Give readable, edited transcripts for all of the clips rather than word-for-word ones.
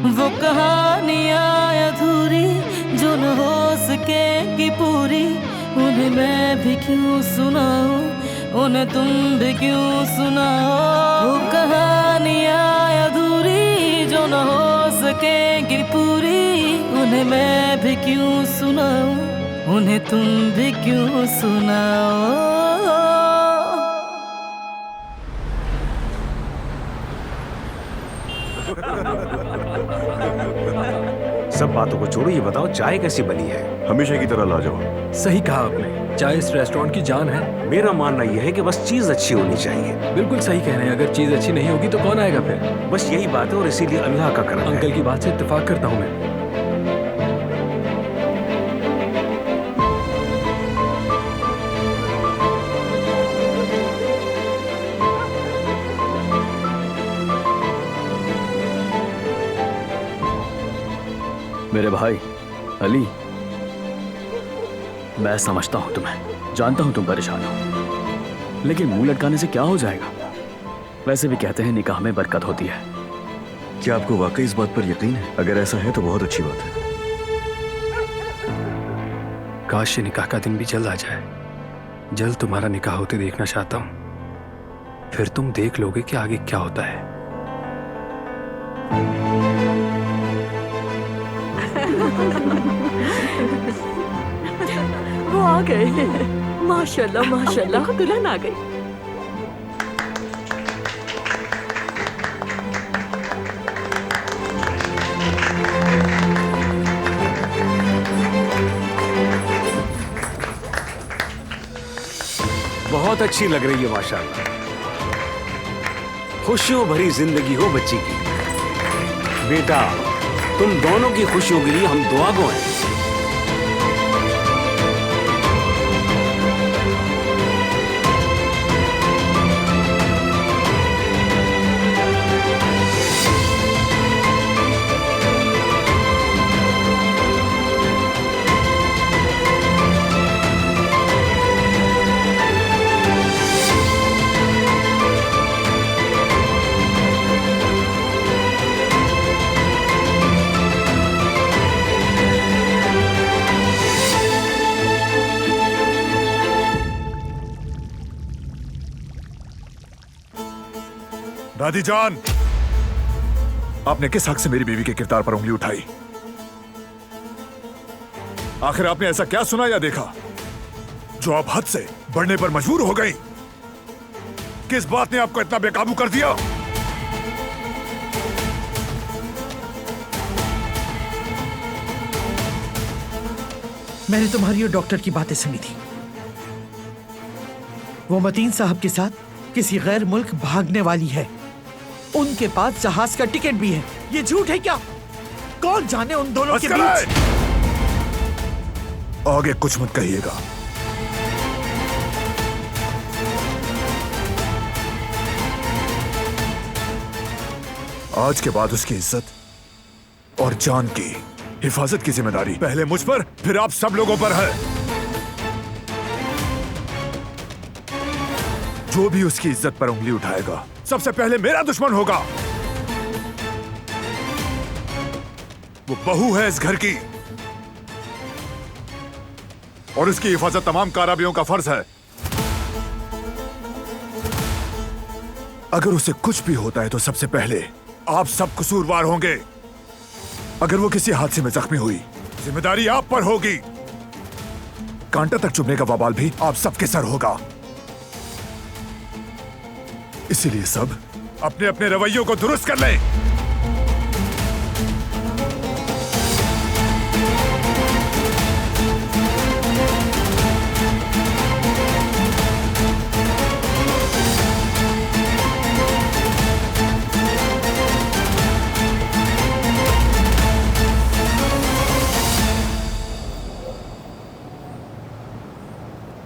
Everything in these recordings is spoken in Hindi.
वो कहानियाँ अधूरी जो न हो सकेगी पूरी, उन्हें मैं भी क्यों सुनाऊं, उन्हें तुम भी क्यों सुनाओ। वो कहानियाँ अधूरी जो न हो सकेगी पूरी, उन्हें मैं भी क्यों सुनाऊं, उन्हें तुम भी क्यों सुनाओ। सब बातों को छोड़ो, ये बताओ चाय कैसी बनी है? हमेशा की तरह लाजवाब। सही कहा आपने, चाय इस रेस्टोरेंट की जान है। मेरा मानना यह है कि बस चीज अच्छी होनी चाहिए। बिल्कुल सही कह रहे हैं, अगर चीज अच्छी नहीं होगी तो कौन आएगा फिर? बस यही बात है और इसीलिए अल्लाह का करम है। अंकल की बात से इत्तेफाक करता हूँ मैं। मेरे भाई अली, मैं समझता हूं तुम्हें, जानता हूं तुम परेशान हो, लेकिन मुंह लटकाने से क्या हो जाएगा? वैसे भी कहते हैं निकाह में बरकत होती है। क्या आपको वाकई इस बात पर यकीन है? अगर ऐसा है तो बहुत अच्छी बात है। काश ये निकाह का दिन भी जल्द आ जाए। जल्द तुम्हारा निकाह होते देखना चाहता हूं, फिर तुम देख लोगे कि आगे क्या होता है। वो आ गए। माशाल्लाह माशाल्लाह, दुल्हन आ गई। बहुत अच्छी लग रही है माशाल्लाह। खुशियों भरी जिंदगी हो बच्ची की। बेटा, तुम दोनों की खुशियों के लिए हम दुआ गो हैं। दादी जान, आपने किस हक से मेरी बीवी के किरदार पर उंगली उठाई? आखिर आपने ऐसा क्या सुना या देखा जो आप हद से बढ़ने पर मजबूर हो गई? किस बात ने आपको इतना बेकाबू कर दिया? मैंने तुम्हारी और डॉक्टर की बातें सुनी थी। वो मतीन साहब के साथ किसी गैर मुल्क भागने वाली है। उनके पास जहाज का टिकट भी है। ये झूठ है क्या? कौन जाने उन दोनों के बीच। आगे कुछ मत कहिएगा। आज के बाद उसकी इज्जत और जान की हिफाजत की जिम्मेदारी पहले मुझ पर, फिर आप सब लोगों पर है। जो भी उसकी इज्जत पर उंगली उठाएगा सबसे पहले मेरा दुश्मन होगा। वो बहू है इस घर की और उसकी हिफाजत तमाम काराबियों का फर्ज है। अगर उसे कुछ भी होता है तो सबसे पहले आप सब कसूरवार होंगे। अगर वो किसी हादसे में जख्मी हुई, जिम्मेदारी आप पर होगी। कांटा तक चुभने का वबाल भी आप सबके सर होगा। इसीलिए सब अपने अपने रवैयों को दुरुस्त कर लें।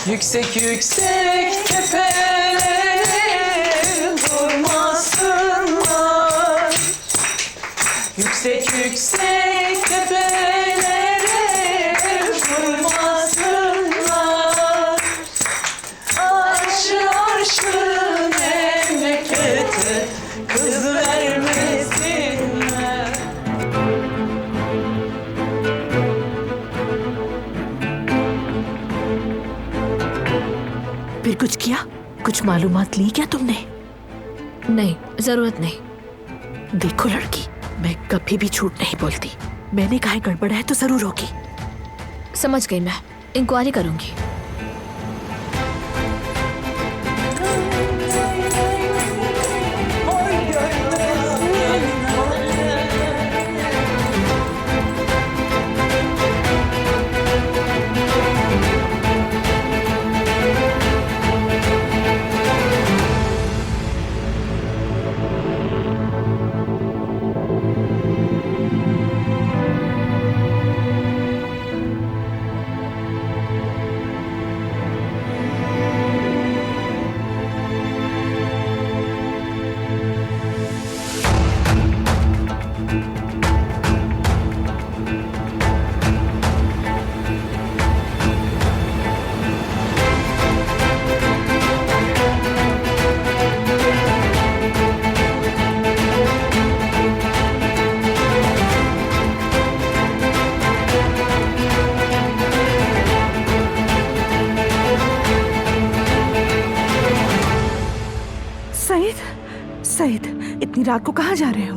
Yüksek yüksek tepelerin durmasınlar. Yüksek yüksek tepelerin durmasınlar. Arşı arşı memlekete kız vermesinler. कुछ किया? कुछ मालूमात ली क्या तुमने? नहीं, जरूरत नहीं। देखो लड़की, मैं कभी भी झूठ नहीं बोलती। मैंने कहा गड़बड़ है तो जरूर होगी। समझ गई, मैं इंक्वायरी करूंगी। सईद, इतनी रात को कहाँ जा रहे हो?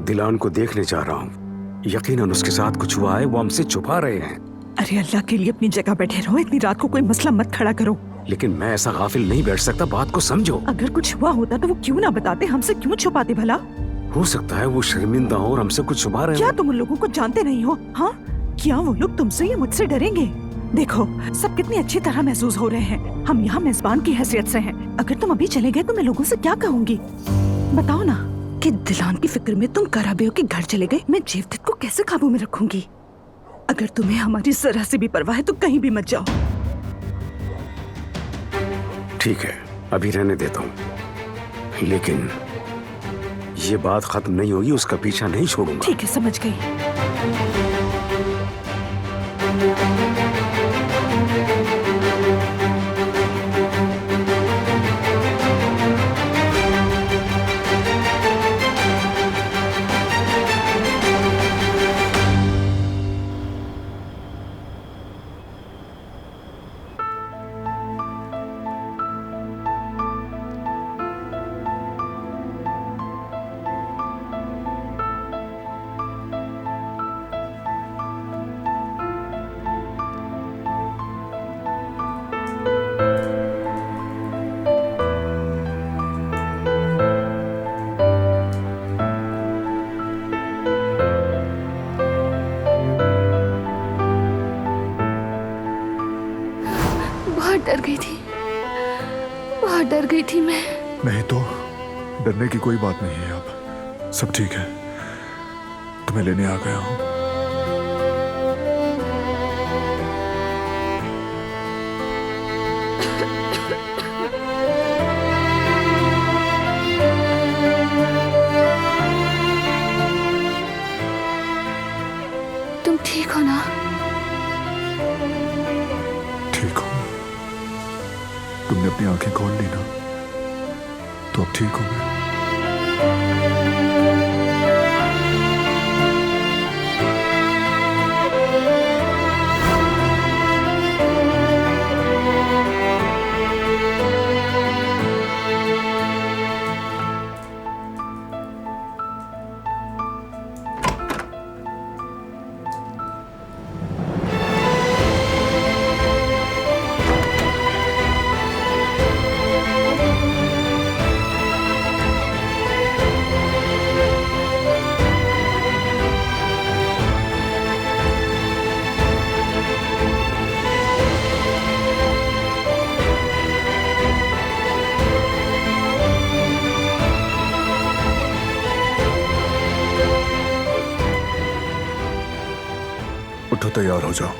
दिलान को देखने जा रहा हूँ। यकीनन उसके साथ कुछ हुआ है, वो हमसे छुपा रहे हैं। अरे अल्लाह के लिए अपनी जगह बैठे रहो। इतनी रात को कोई मसला मत खड़ा करो। लेकिन मैं ऐसा गाफिल नहीं बैठ सकता, बात को समझो। अगर कुछ हुआ होता तो वो क्यों ना बताते, हमसे क्यों छुपाते भला? हो सकता है वो शर्मिंदा हो और हमसे कुछ छुपा रहे क्या हो। तुम उन लोगों को जानते नहीं हो? हाँ, क्या वो लोग तुमसे या मुझसे डरेंगे? देखो, सब कितनी अच्छी तरह महसूस हो रहे हैं। हम यहाँ मेजबान की हैसियत से हैं। अगर तुम अभी चले गए तो मैं लोगों से क्या कहूँगी? बताओ ना कि दिलान की फिक्र में तुम कराबेओ के घर चले गए। मैं जेवदत को कैसे काबू में रखूंगी? अगर तुम्हें हमारी जरा से भी परवाह है तो कहीं भी मत जाओ। ठीक है, अभी रहने देता हूँ, लेकिन ये बात खत्म नहीं होगी, उसका पीछा नहीं छोड़ूंगा। ठीक है, समझ गई। डर गई थी, बहुत डर गई थी मैं। नहीं तो डरने की कोई बात नहीं है। अब सब ठीक है, तुम्हें लेने आ गया हूँ। तुम ठीक हो ना? ठीक हूँ। तुमने अपनी आंखें खोल ली ना, तो अब ठीक हूँ मैं। उठो, तैयार हो जाओ।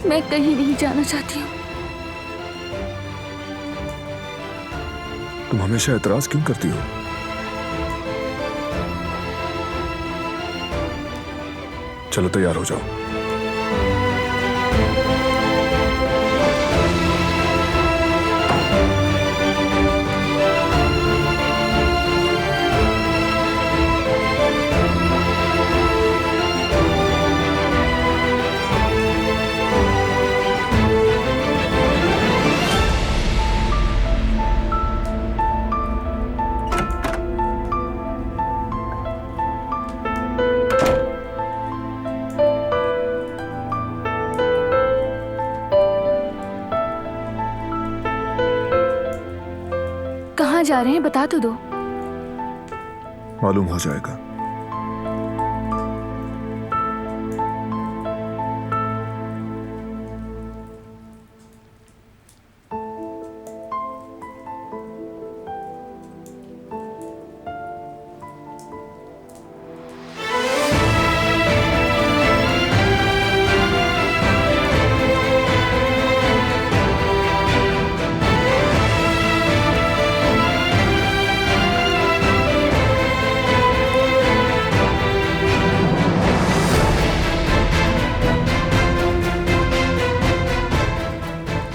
मैं कहीं नहीं जाना चाहती हूँ। तुम हमेशा एतराज क्यों करती हो? चलो तैयार हो जाओ। जा रहे हैं बता तो दो। मालूम हो जाएगा।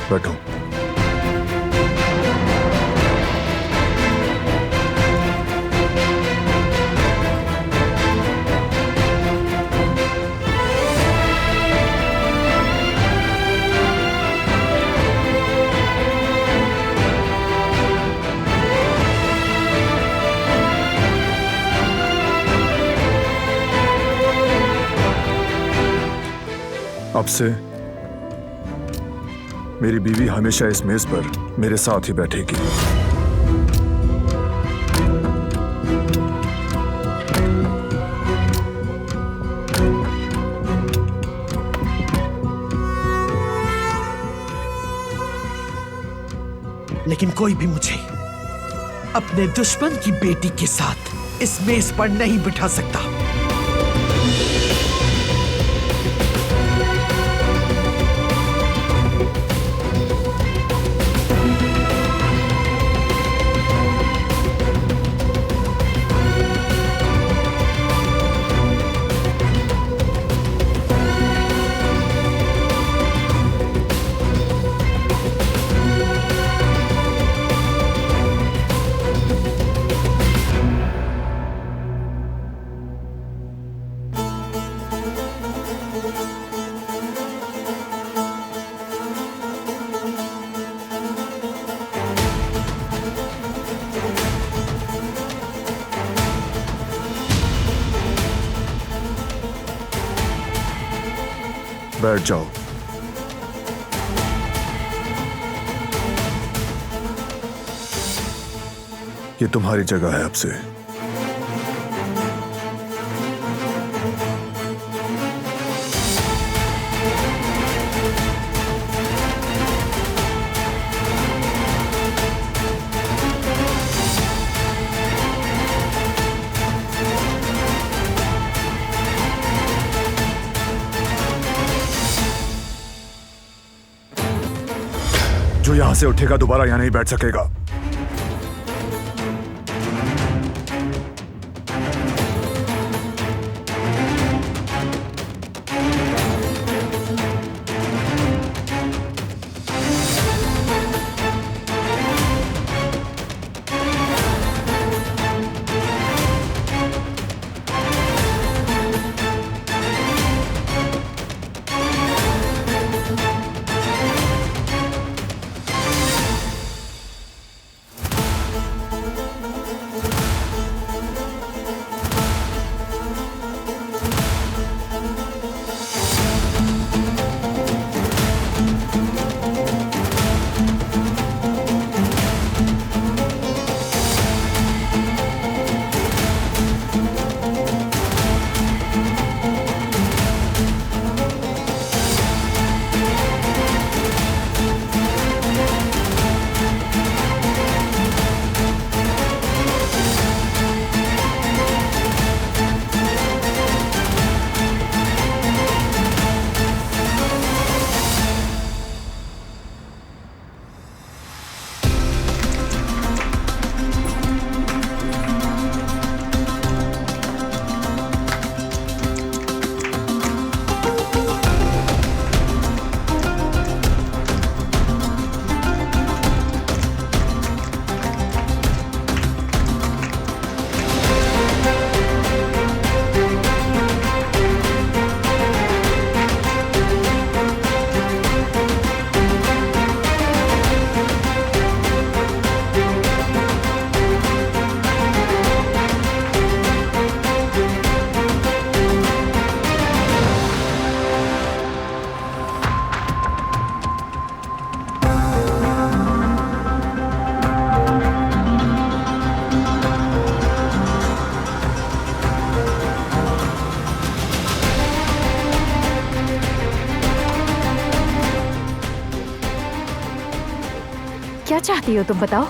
बैठो। अब से मेरी बीवी हमेशा इस मेज पर मेरे साथ ही बैठेगी। लेकिन कोई भी मुझे अपने दुश्मन की बेटी के साथ इस मेज पर नहीं बिठा सकता। बैठ जाओ। ये तुम्हारी जगह है अब से। जो यहां से उठेगा दोबारा यहां नहीं बैठ सकेगा। क्या चाहती हो तुम बताओ?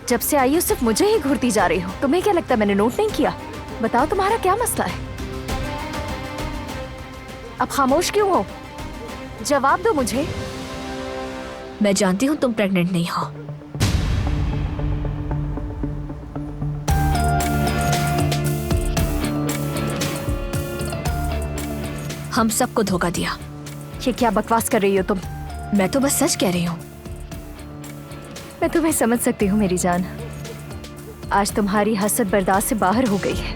जब से आई हो सिर्फ मुझे ही घूरती जा रही हो। तुम्हें क्या लगता है मैंने नोट नहीं किया? बताओ तुम्हारा क्या मसला है? अब खामोश क्यों हो? जवाब दो मुझे। मैं जानती हूँ तुम प्रेग्नेंट नहीं हो। हम सबको धोखा दिया। ये क्या बकवास कर रही हो तुम? मैं तो बस सच कह रही हूँ। मैं तुम्हें समझ सकती हूँ मेरी जान। आज तुम्हारी हसद बर्दाश्त से बाहर हो गई है।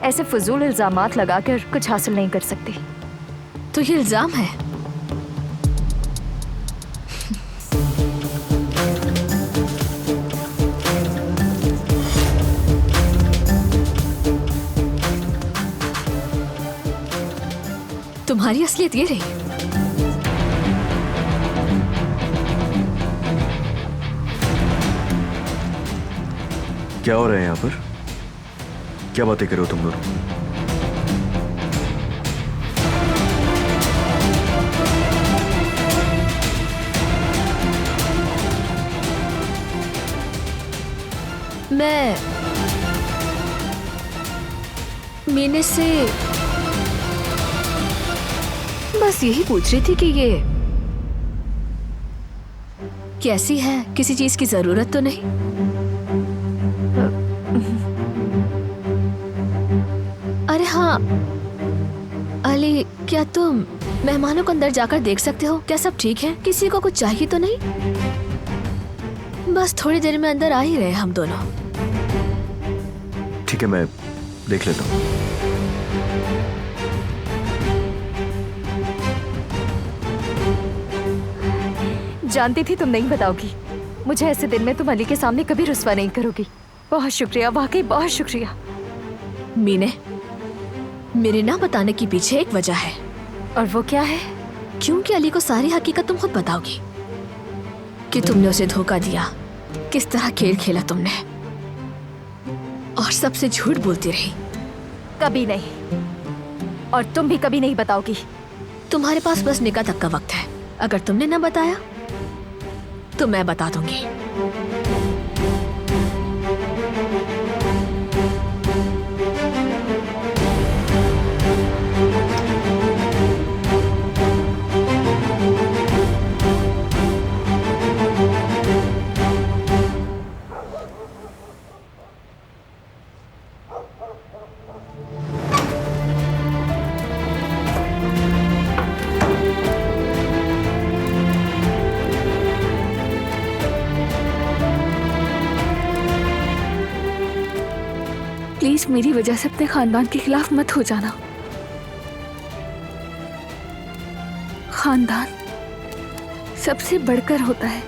ऐसे फजूल इल्जामात लगाकर कुछ हासिल नहीं कर सकती। तो ये इल्जाम है? तुम्हारी असलियत ये रही? क्या हो रहा है यहाँ पर? क्या बातें कर रहे हो तुम दोनों? मैं मीने से बस यही पूछ रही थी कि ये कैसी है, किसी चीज की जरूरत तो नहीं? अरे हाँ अली, क्या तुम मेहमानों को अंदर जाकर देख सकते हो? क्या सब ठीक है? किसी को कुछ चाहिए तो नहीं? बस थोड़ी देर में अंदर आ ही रहे हम दोनों। ठीक है, मैं देख लेता हूँ। जानती थी तुम नहीं बताओगी। मुझे ऐसे दिन में तुम अली के सामने कभी रुस्वा नहीं करोगी। बहुत शुक्रिया, वाकई बहुत शुक्रिया। मीने, मेरे ना बताने के पीछे एक वजह है। और वो क्या है? क्योंकि अली को सारी हकीकत तुम खुद बताओगी कि तुमने उसे धोखा दिया, किस तरह खेल खेला तुमने, और सबसे झूठ बोलती रही। कभी नहीं, और तुम भी कभी नहीं बताओगी। तुम्हारे पास बस निकाह तक का वक्त है। अगर तुमने ना बताया तो मैं बता दूंगी। प्लीज मेरी वजह से अपने खानदान के खिलाफ मत हो जाना। खानदान सबसे बढ़कर होता है।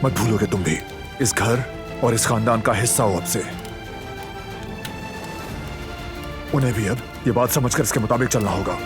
मत भूलोगे तुम भी इस घर और इस खानदान का हिस्सा हो अब से। उन्हें भी अब ये बात समझकर इसके मुताबिक चलना होगा।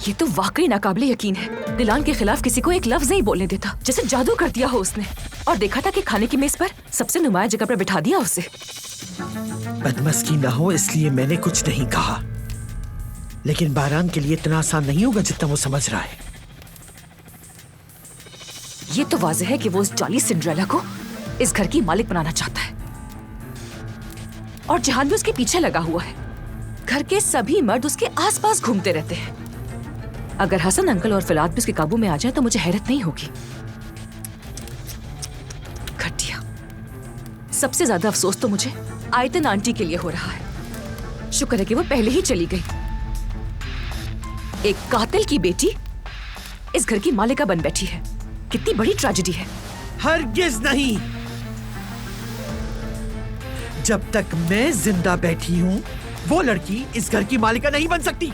ये तो वाकई नाकाबिले यकीन है। दिलान के खिलाफ किसी को एक लफ्ज नहीं बोलने देता, जैसे जादू कर दिया हो उसने। और देखा था कि खाने की मेज पर सबसे नुमाया जगह पर बिठा दिया उसे। बदमस्की ना हो इसलिए मैंने कुछ नहीं कहा, लेकिन बारान के लिए इतना आसान नहीं होगा जितना वो समझ रहा है। ये तो वाज़ेह है कि वो उस जाली सिंड्रेला को इस घर की मालिक बनाना चाहता है, और जहान भी उसके पीछे लगा हुआ है। घर के सभी मर्द उसके आसपास घूमते रहते हैं। अगर हसन अंकल और फिलात भी उसके काबू में आ जाए तो मुझे हैरत नहीं होगी। घटिया। सबसे ज्यादा अफसोस तो मुझे आयतन आंटी के लिए हो रहा है। शुक्र है कि वो पहले ही चली गई। एक कातिल की बेटी इस घर की मालिका बन बैठी है। कितनी बड़ी ट्रेजेडी है। हरगिज नहीं। जब तक मैं जिंदा बैठी हूं वो लड़की इस घर की मालिका नहीं बन सकती।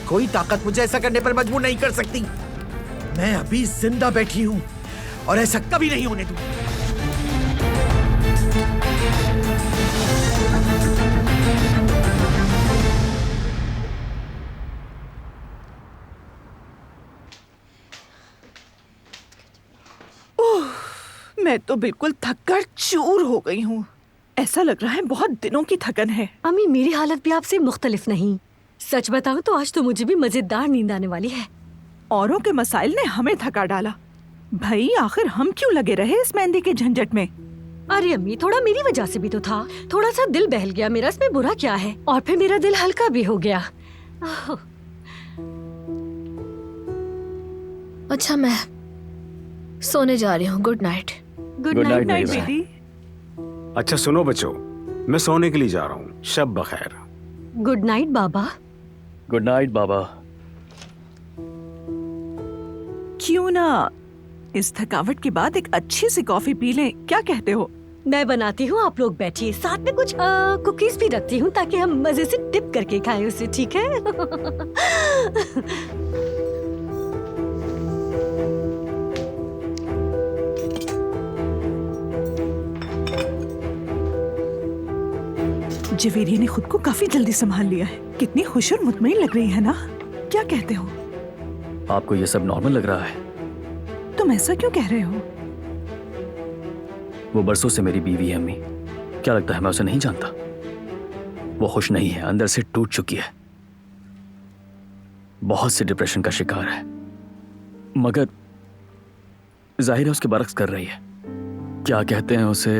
कोई ताकत मुझे ऐसा करने पर मजबूर नहीं कर सकती। मैं अभी जिंदा बैठी हूं और ऐसा कभी नहीं होने दूंगी। मैं तो बिल्कुल थक कर चूर हो गई हूँ। ऐसा लग रहा है बहुत दिनों की थकन है। अम्मी मेरी हालत भी आपसे मुख्तलिफ नहीं। सच बताऊं तो आज तो मुझे भी मजेदार नींद आने वाली है। औरों के मसाइल ने हमें थका डाला। भाई आखिर हम क्यों लगे रहे इस मेहंदी के झंझट में? अरे अम्मी थोड़ा मेरी वजह से भी तो था। थोड़ा सा दिल बहल गया मेरा, इसमें बुरा क्या है? और फिर मेरा दिल हल्का भी हो गया। अच्छा मैं सोने जा रही हूँ। Good night. गुड नाइट मेरी बेटी। अच्छा सुनो बच्चों, मैं सोने के लिए जा रहा हूँ। शब बखैर। गुड नाइट बाबा। गुड नाइट बाबा। क्यों ना इस थकावट के बाद एक अच्छी सी कॉफी पी लें, क्या कहते हो? मैं बनाती हूँ, आप लोग बैठिए। साथ में कुछ कुकीज भी रखती हूँ ताकि हम मजे से डिप करके खाएं उसे, ठीक है? जवेरिया ने खुद को काफी जल्दी संभाल लिया है। कितनी खुश और मुतमईन लग रही है ना, क्या कहते हो? आपको ये सब नॉर्मल लग रहा है? तुम ऐसा क्यों कह रहे हो? वो बरसों से मेरी बीवी है अम्मी। क्या लगता है मैं उसे नहीं जानता? वो खुश नहीं है, अंदर से टूट चुकी है, बहुत से डिप्रेशन का शिकार है, मगर जाहिर है उसके बरक्स कर रही है। क्या कहते हैं उसे?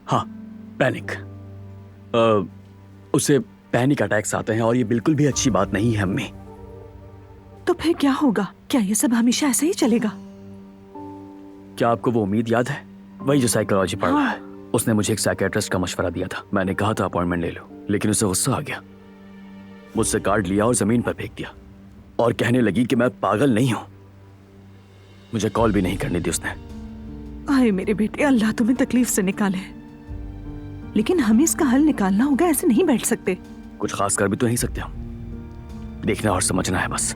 हाँ, पैनिक। उसे पैनिक अटैक्स आते हैं और ये बिल्कुल भी अच्छी बात नहीं है अम्मी। तो फिर क्या होगा? क्या ये सब हमेशा ऐसे ही चलेगा? क्या आपको वो उम्मीद याद है, वही जो साइकोलॉजी पढ़ रहा है? उसने मुझे एक साइकियाट्रिस्ट का मशवरा दिया था। मैंने कहा था अपॉइंटमेंट ले लो, लेकिन उसे गुस्सा आ गया, मुझसे कार्ड लिया और जमीन पर फेंक दिया और कहने लगी कि मैं पागल नहीं हूं। मुझे कॉल भी नहीं करने दी उसने। आए मेरे बेटे, अल्लाह तुम्हें तकलीफ से निकाले, लेकिन हमें इसका हल निकालना होगा। ऐसे नहीं बैठ सकते। कुछ खास कर भी तो नहीं सकते हम, देखना और समझना है बस।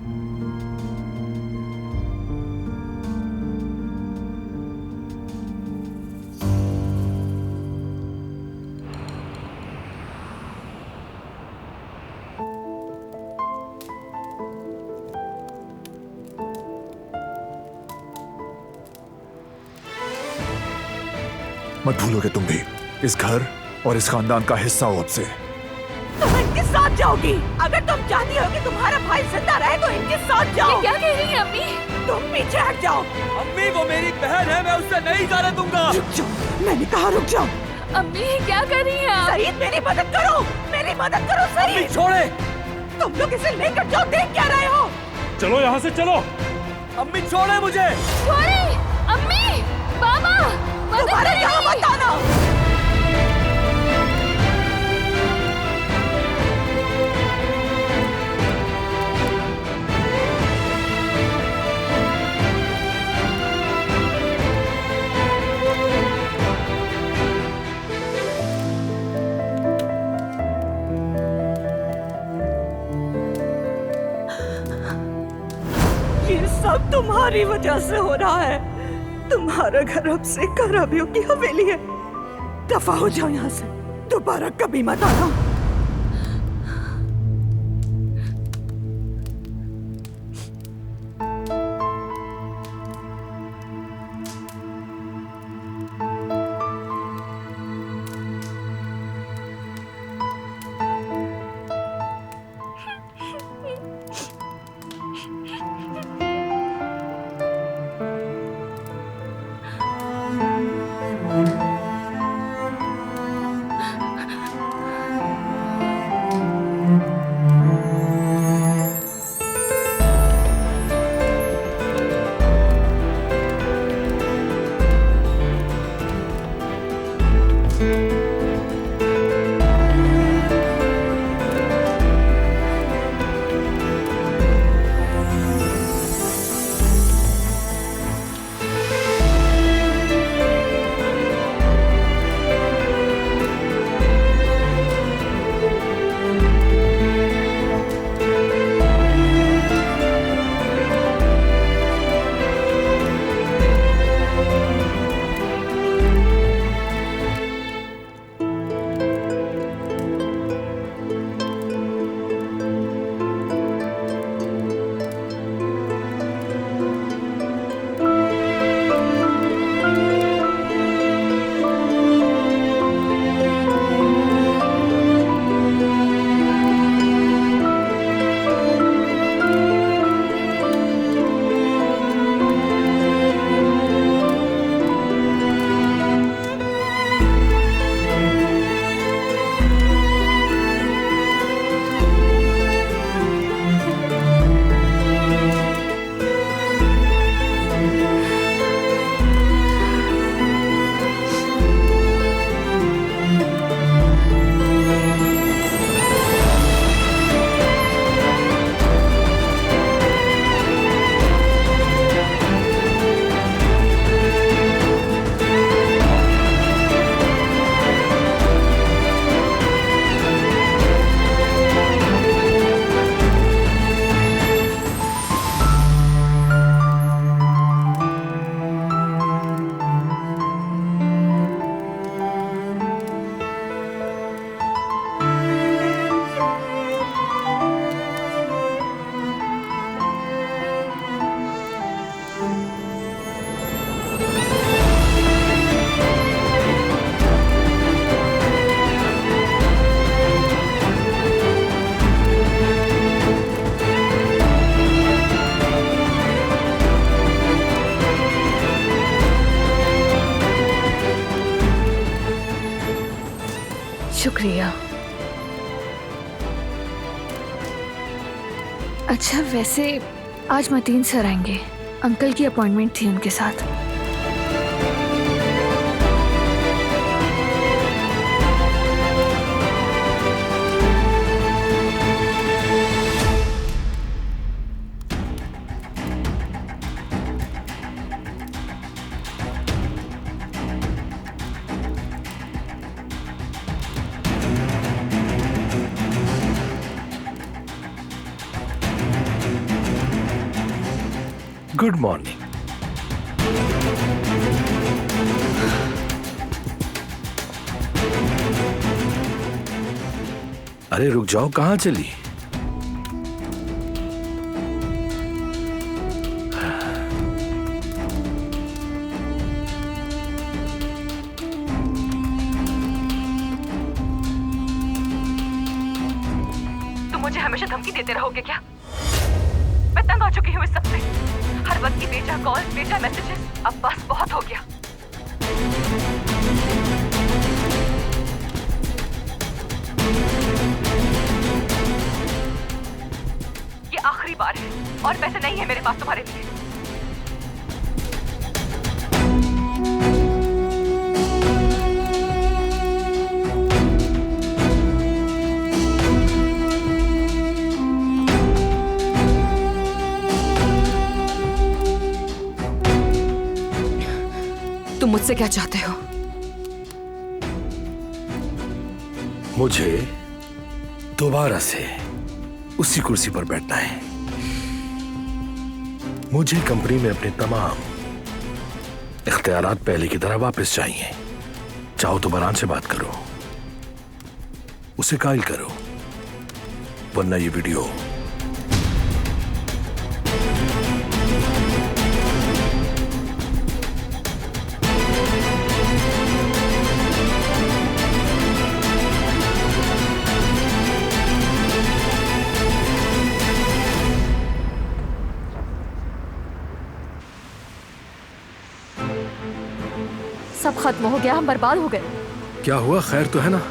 मत भूलोगे तुम भी इस घर और इस खानदान का हिस्सा हो अब से। तुम इनके साथ जाओगी? अगर तुम चाहती हो कि तुम्हारा भाई जिंदा रहे तो इनके साथ जाओ। क्या कह रही है अम्मी? तुम पीछे हट जाओ। अम्मी वो मेरी बहन है, मैं उससे नहीं जाने दूंगा। रुक जाओ, मैंने कहा रुक जाओ। अम्मी क्या कर रही हैं आप? सईद मेरी मदद करो, मेरी मदद करो सईद। छोड़े। तुम लोग इसे लेकर जाओ, देख क्या रहे हो? चलो यहाँ से चलो। अम्मी छोड़े मुझे। छोड़े अम्मी। बाबा तुम्हारा यहाँ मत आना। ये सब तुम्हारी वजह से हो रहा है। तुम्हारा घर अब से खराबियों की हवेली है। दफा हो जाओ यहाँ से, दोबारा कभी मत आना। शुक्रिया। अच्छा वैसे आज मतीन सर आएंगे, अंकल की अपॉइंटमेंट थी उनके साथ। Good morning. अरे रुक जाओ, कहाँ चली? तुम मुझे हमेशा धमकी देते रहोगे क्या? मैं तंग आ चुकी हूँ इस सबसे। हर वक्त की बेचा कॉल, बेचा मैसेजेस, अब बस बहुत हो गया। ये आखिरी बार है और पैसे नहीं है मेरे पास तुम्हारे लिए। तुम मुझसे क्या चाहते हो? मुझे दोबारा से उसी कुर्सी पर बैठना है। मुझे कंपनी में अपने तमाम इख्तियारात पहले की तरह वापस चाहिए। चाहो तो बरान से बात करो, उसे कायल करो, वरना ये वीडियो सब खत्म हो गया, हम बर्बाद हो गए। क्या हुआ, खैर तो है ना?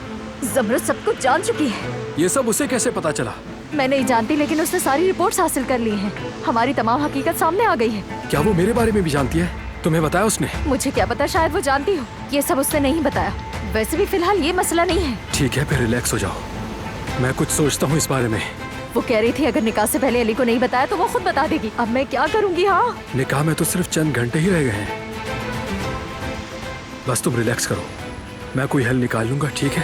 जमरत सब कुछ जान चुकी है। ये सब उसे कैसे पता चला? मैं नहीं जानती, लेकिन उसने सारी रिपोर्ट्स हासिल कर ली हैं। हमारी तमाम हकीकत सामने आ गई है। क्या वो मेरे बारे में भी जानती है? तुम्हें बताया उसने? मुझे क्या पता, शायद वो जानती हो। ये सब उसने नहीं बताया। वैसे भी फिलहाल ये मसला नहीं है। ठीक है, फिर रिलैक्स हो जाओ, मैं कुछ सोचता हूँ इस बारे में। वो कह रही थी अगर निकाह से पहले अली को नहीं बताया तो वो खुद बता देगी। अब मैं क्या करूँगी? हाँ, निकाह में तो सिर्फ चंद घंटे ही रह गए हैं। बस तुम रिलैक्स करो, मैं कोई हल निकाल लूंगा, ठीक है?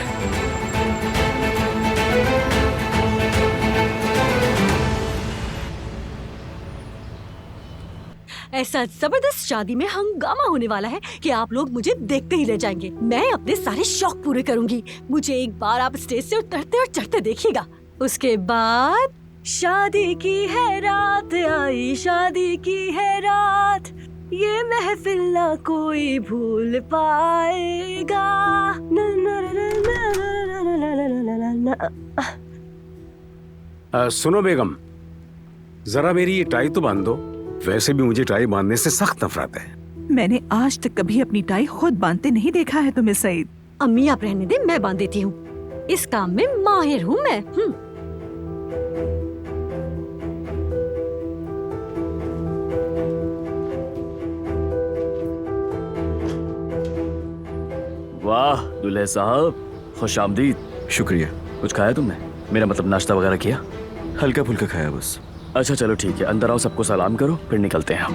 ऐसा जबरदस्त शादी में हंगामा होने वाला है कि आप लोग मुझे देखते ही रह जाएंगे। मैं अपने सारे शौक पूरे करूंगी। मुझे एक बार आप स्टेज से उतरते और चढ़ते देखिएगा। उसके बाद शादी की है रात आई, शादी की है रात, ये महफिल ना कोई भूल पाएगा। सुनो बेगम, जरा मेरी ये टाई तो बांध दो। वैसे भी मुझे टाई बांधने से सख्त नफरत है। मैंने आज तक कभी अपनी टाई खुद बांधते नहीं देखा है तुम्हें सईद। अम्मी आप रहने दे, मैं बांध देती हूँ। इस काम में माहिर हूँ मैं। वाह दूल्हे साहब, खुश आमदीद। शुक्रिया। कुछ खाया तुमने? मेरा मतलब नाश्ता वगैरह किया? हल्का फुल्का खाया बस। अच्छा चलो ठीक है, अंदर आओ, सबको सलाम करो, फिर निकलते हैं हम।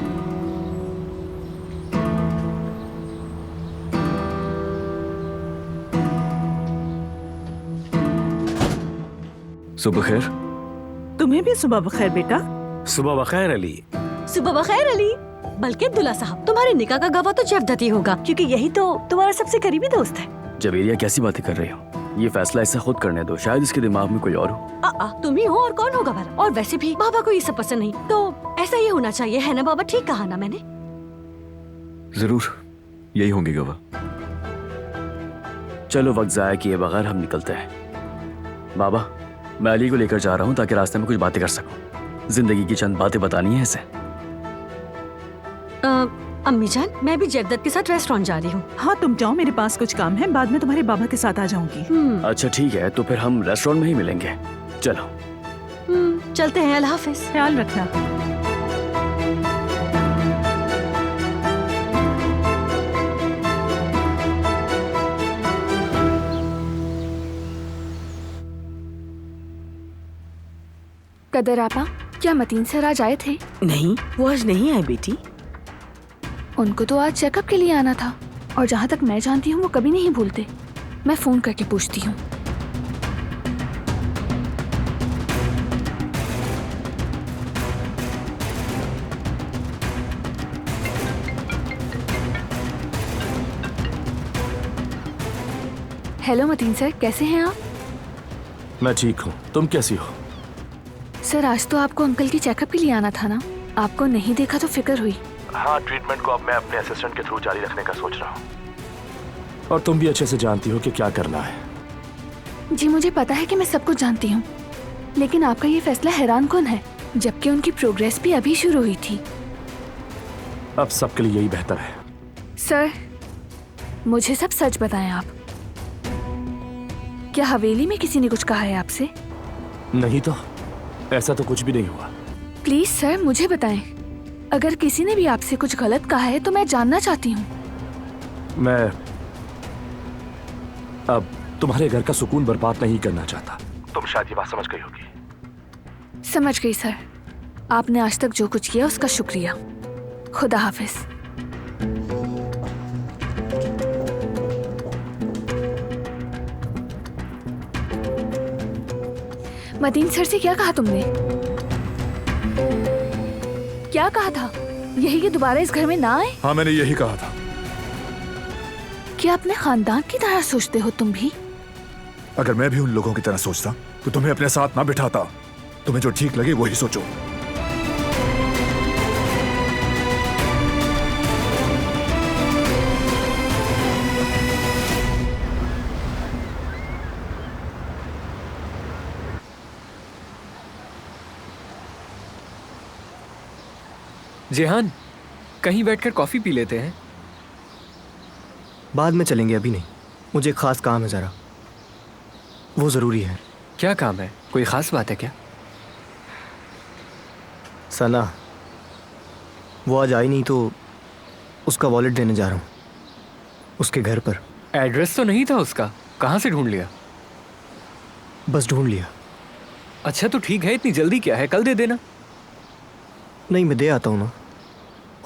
सुबह खैर। तुम्हें भी सुबह बखैर बेटा। सुबह बखैर अली। सुबह बखैर अली। बल्कि दुल्हा साहब, तुम्हारे निकाह का गवाह तो जवदती होगा, क्योंकि यही तो तुम्हारा सबसे करीबी दोस्त है। जवेरिया कैसी बातें कर रही हो? ये फैसला ऐसा खुद करने दो, शायद इसके दिमाग में कोई और हो। तुम ही हो और कौन होगा भला? और वैसे भी बाबा को ये सब पसंद नहीं, तो ऐसा ही होना चाहिए, है ना बाबा? ठीक कहा ना मैंने? जरूर यही होंगे गवाह। चलो वक्त जाया किए बगैर हम निकलते हैं। बाबा, मैं अली को लेकर जा रहा हूँ ताकि रास्ते में कुछ बातें कर सकूं। जिंदगी की चंद बातें बतानी है इसे। अम्मी जान, मैं भी जयदत्त के साथ रेस्टोरेंट जा रही हूँ। हाँ तुम जाओ, मेरे पास कुछ काम है, बाद में तुम्हारे बाबा के साथ आ जाऊंगी। अच्छा ठीक है, तो फिर हम रेस्टोरेंट में ही मिलेंगे। चलो चलते हैं। अल्लाह हाफिज। ख्याल रखना। कदर आपा, क्या मतीन सर आज आए थे? नहीं, वो आज नहीं आए बेटी। उनको तो आज चेकअप के लिए आना था, और जहाँ तक मैं जानती हूँ वो कभी नहीं भूलते। मैं फोन करके पूछती हूँ। हेलो मतीन सर, कैसे हैं आप? मैं ठीक हूँ, तुम कैसी हो? सर आज तो आपको अंकल की चेकअप के लिए आना था ना, आपको नहीं देखा तो फिक्र हुई। हाँ, ट्रीटमेंट को अब मैं अपने असिस्टेंट के थ्रू जारी रखने का सोच रहा हूँ, और तुम भी अच्छे से जानती हो कि क्या करना है। जी मुझे पता है कि मैं सब कुछ जानती हूँ, लेकिन आपका ये फैसला हैरान कौन है, जबकि उनकी प्रोग्रेस भी अभी शुरू हुई थी। अब सबके लिए यही बेहतर है। सर मुझे सब सच बताएं आप। क्या हवेली में किसी ने कुछ कहा है आपसे? नहीं तो, ऐसा तो कुछ भी नहीं हुआ। प्लीज सर मुझे बताएं, अगर किसी ने भी आपसे कुछ गलत कहा है तो मैं जानना चाहती हूँ। मैं अब तुम्हारे घर का सुकून बर्बाद नहीं करना चाहता। तुम शायद ये बात समझ गई होगी। समझ गई सर, आपने आज तक जो कुछ किया उसका शुक्रिया। खुदा हाफिज। मदीन सर से क्या कहा तुमने? क्या कहा था? यही कि दोबारा इस घर में ना आए? हाँ मैंने यही कहा था। क्या अपने खानदान की तरह सोचते हो तुम भी? अगर मैं भी उन लोगों की तरह सोचता तो तुम्हें अपने साथ ना बिठाता। तुम्हें जो ठीक लगे वही सोचो। जेहान, कहीं बैठकर कॉफी पी लेते हैं। बाद में चलेंगे, अभी नहीं। मुझे एक खास काम है, जरा वो जरूरी है। क्या काम है? कोई खास बात है क्या? सना, वो आज आई नहीं तो उसका वॉलेट देने जा रहा हूँ, उसके घर पर। एड्रेस तो नहीं था उसका, कहाँ से ढूंढ लिया? बस ढूंढ लिया। अच्छा तो ठीक है, इतनी जल्दी क्या है, कल दे देना। नहीं, मैं दे आता हूँ ना।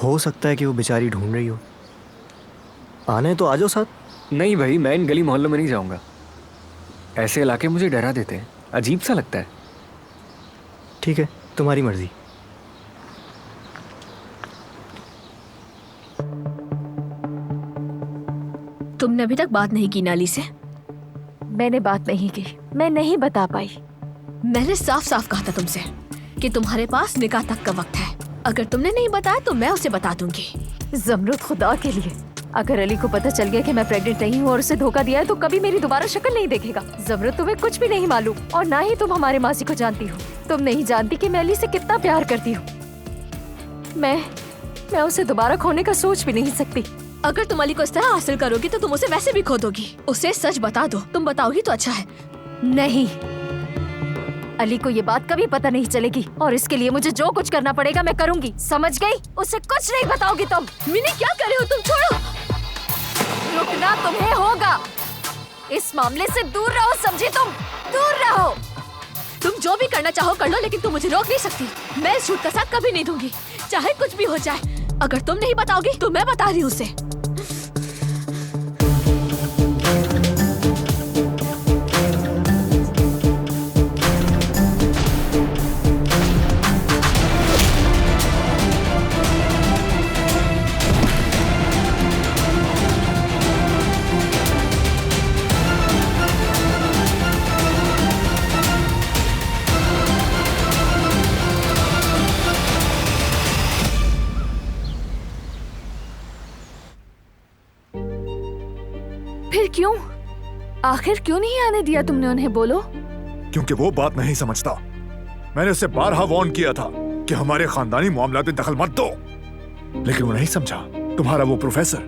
हो सकता है कि वो बेचारी ढूंढ रही हो। आना है तो आ जाओ साथ। नहीं भाई, मैं इन गली मोहल्लों में नहीं जाऊंगा। ऐसे इलाके मुझे डरा देते हैं, अजीब सा लगता है। ठीक है, तुम्हारी मर्जी। तुमने अभी तक बात नहीं की नाली से? मैंने बात नहीं की, मैं नहीं बता पाई। मैंने साफ साफ कहा था तुमसे कि तुम्हारे पास निकाह तक का वक्त है। अगर तुमने नहीं बताया तो मैं उसे बता दूंगी। जमरुद, खुदा के लिए, अगर अली को पता चल गया कि मैं प्रेग्नेंट नहीं हूँ और उसे धोखा दिया है तो कभी मेरी दोबारा शक्ल नहीं देखेगा। जमरुद, तुम्हें कुछ भी नहीं मालूम, और ना ही तुम हमारे मासी को जानती हो। तुम नहीं जानती कि मैं अली से कितना प्यार करती हूँ। मैं उसे दोबारा खोने का सोच भी नहीं सकती। अगर तुम अली को इस तरह हासिल करोगी तो तुम उसे वैसे भी खो दोगी। उसे सच बता दो। तुम बताओगी तो अच्छा है। नहीं, अली को ये बात कभी पता नहीं चलेगी, और इसके लिए मुझे जो कुछ करना पड़ेगा मैं करूंगी, समझ गई? उसे कुछ नहीं बताओगी तुम। मिनी क्या कर रहे हो तुम? छोड़ो। रुकना तुम्हें होगा। इस मामले से दूर रहो, समझी? तुम दूर रहो। तुम जो भी करना चाहो कर लो, लेकिन तुम मुझे रोक नहीं सकती। मैं इस झूठ का साथ कभी नहीं दूंगी, चाहे कुछ भी हो जाए। अगर तुम नहीं बताओगी तो मैं बता रही हूँ उसे। फिर क्यों? आखिर क्यों नहीं आने दिया तुमने उन्हें? बोलो। क्योंकि वो बात नहीं समझता। मैंने उसे बारहा वार्न किया था कि हमारे खानदानी मामला में दखल मत दो, लेकिन वो नहीं समझा। तुम्हारा वो प्रोफेसर।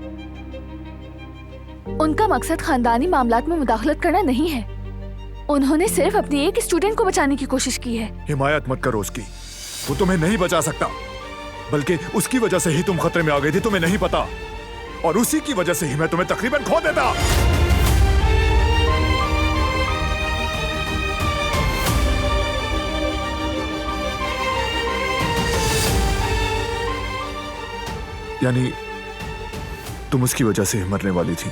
उनका मकसद खानदानी मामलात में मुदाखलत करना नहीं है। उन्होंने सिर्फ अपनी एक स्टूडेंट को बचाने की कोशिश की है। हिमायत मत करो उसकी, वो तुम्हें नहीं बचा सकता, बल्कि उसकी वजह से ही तुम खतरे में आ गई थी, तुम्हें नहीं पता, और उसी की वजह से ही मैं तुम्हें तकरीबन खो देता। यानी तुम उसकी वजह से मरने वाली थी।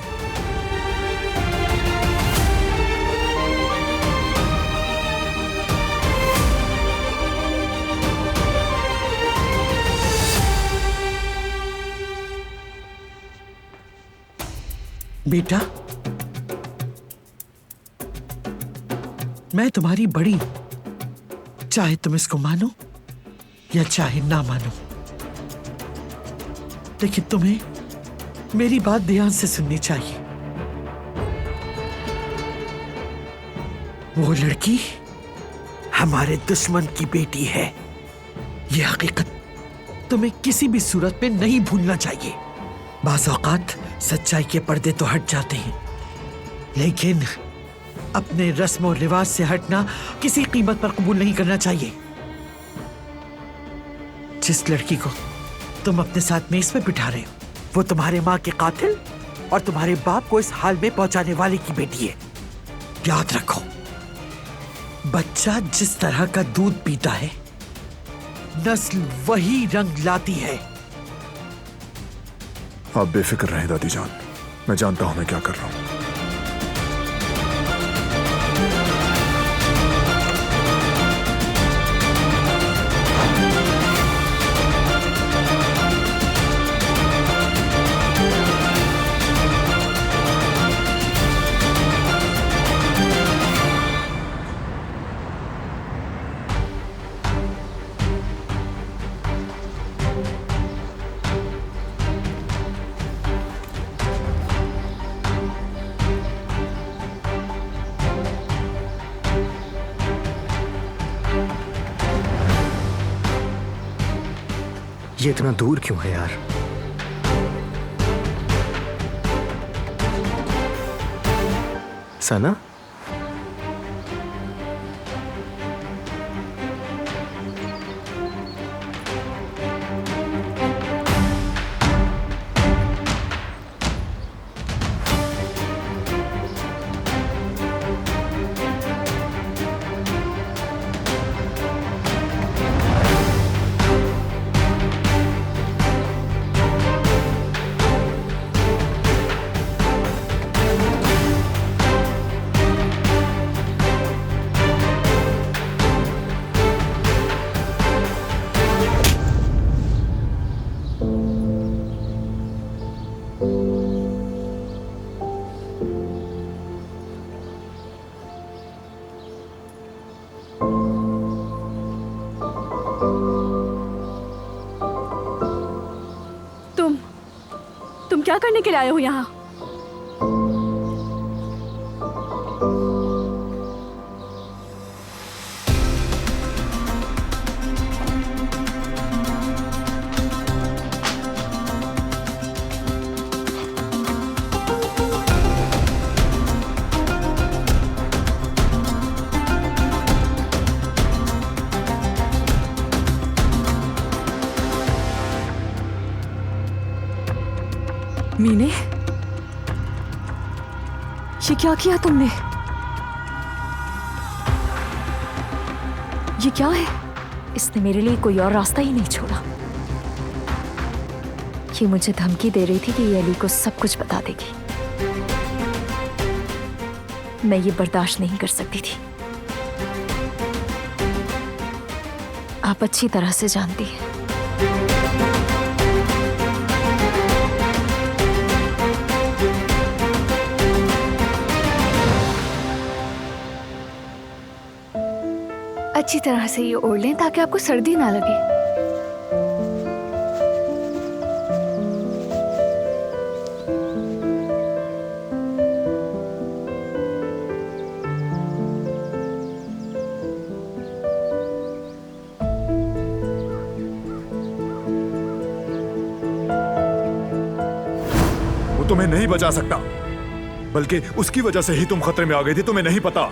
बेटा, मैं तुम्हारी बड़ी, चाहे तुम इसको मानो या चाहे ना मानो, लेकिन तुम्हें मेरी बात ध्यान से सुननी चाहिए। वो लड़की हमारे दुश्मन की बेटी है। ये हकीकत तुम्हें किसी भी सूरत में नहीं भूलना चाहिए। बाज़ औक़ात सच्चाई के पर्दे तो हट जाते हैं, लेकिन अपने रस्म और रिवाज से हटना किसी कीमत पर कबूल नहीं करना चाहिए। जिस लड़की को तुम अपने साथ मेज पे बिठा रहे हो, वो तुम्हारे माँ के कातिल और तुम्हारे बाप को इस हाल में पहुंचाने वाले की बेटी है। याद रखो, बच्चा जिस तरह का दूध पीता है, नस्ल वही रंग लाती है। आप बेफिक्र रहें दादी जान, मैं जानता हूं मैं क्या कर रहा हूं। ये इतना दूर क्यों है यार? सना, तुम क्या करने के लिए आए हो यहाँ? मीने, ये क्या किया तुमने? ये क्या है? इसने मेरे लिए कोई और रास्ता ही नहीं छोड़ा। ये मुझे धमकी दे रही थी कि ये अली को सब कुछ बता देगी। मैं ये बर्दाश्त नहीं कर सकती थी। आप अच्छी तरह से जानती हैं। अच्छी तरह से ये ओढ़ लें ताकि आपको सर्दी ना लगे। तुम्हें नहीं बचा सकता, बल्कि उसकी वजह से ही तुम खतरे में आ गई थी, तुम्हें नहीं पता।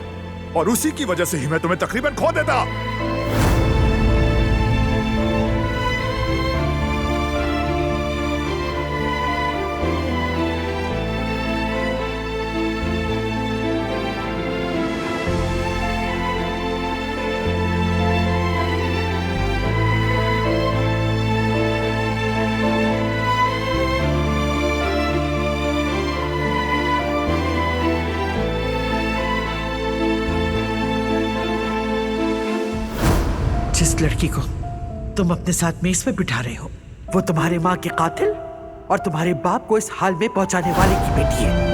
और उसी की वजह से ही मैं तुम्हें तकरीबन खो देता। जिस लड़की को तुम अपने साथ मेज पे बिठा रहे हो वो तुम्हारे माँ के कातिल और तुम्हारे बाप को इस हाल में पहुंचाने वाले की बेटी है।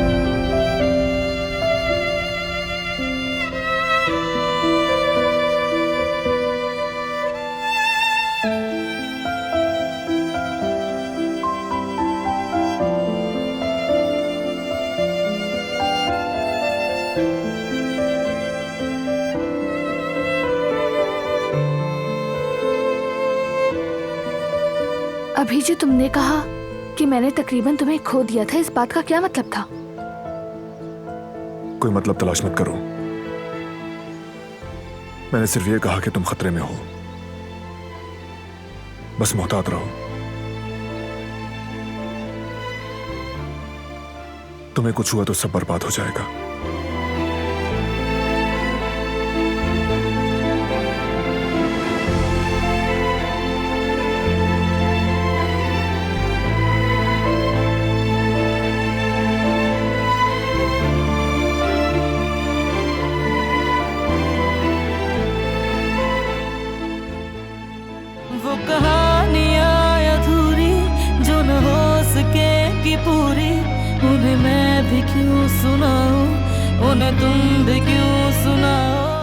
अभी जो तुमने कहा कि मैंने तकरीबन तुम्हें खो दिया था, इस बात का क्या मतलब था? कोई मतलब तलाश मत करो। मैंने सिर्फ ये कहा कि तुम खतरे में हो, बस मोहतात रहो। तुम्हें कुछ हुआ तो सब बर्बाद हो जाएगा। वो कहानियाँ अधूरी जो न हो सकेगी पूरी, उन्हें मैं भी क्यों सुनाऊं, उन्हें तुम भी क्यों सुनाओ।